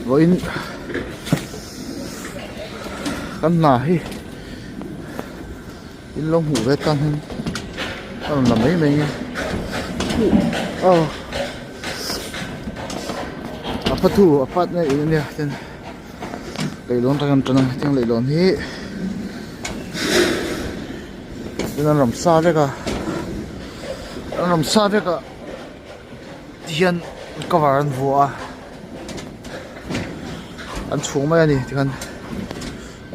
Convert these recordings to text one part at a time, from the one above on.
Rồi in căn nà hi in lông hủ với căn là mấy mình apa tu apa ni ini ya ten leilon tangan tangan yang leilon hi dengan ramsa veka dian kawaran vua an chung mai ani kan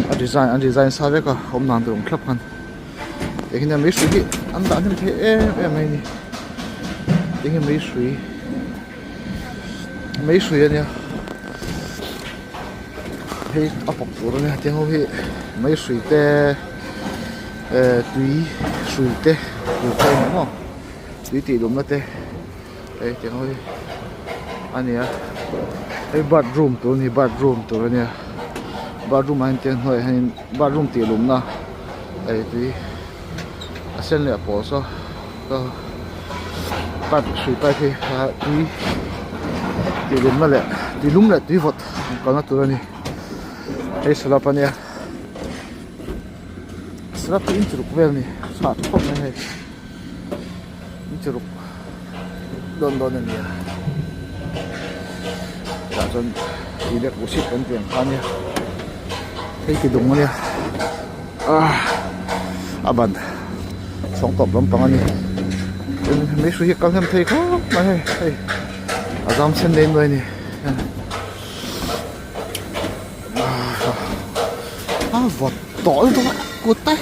an design sa veka om nan dong klap kan lekin ya mai sui an da nem the mai ni lekin mấy suy nha hay áp bọc rồi nha tiếng hô hi mấy suy te tùy suy te tùy te đúng không tùy tỷ đúng là te đây tiếng hô hi anh nhá cái bathroom tôi nha bathroom anh tiếng hỏi hay bathroom tỷ đúng na đây tùy xem lại bỏ số bắt suy tay thì tùy di lum le di vot kana turani ei salapania salap intruk velni sa thok ne he intruk don ni ya jon ilek usik kan tiang kania ei ki dung ania aban song top lam pangani me su hi kal hem thei kho ma he azam sen lên rồi nè vọt tỏi đó của tay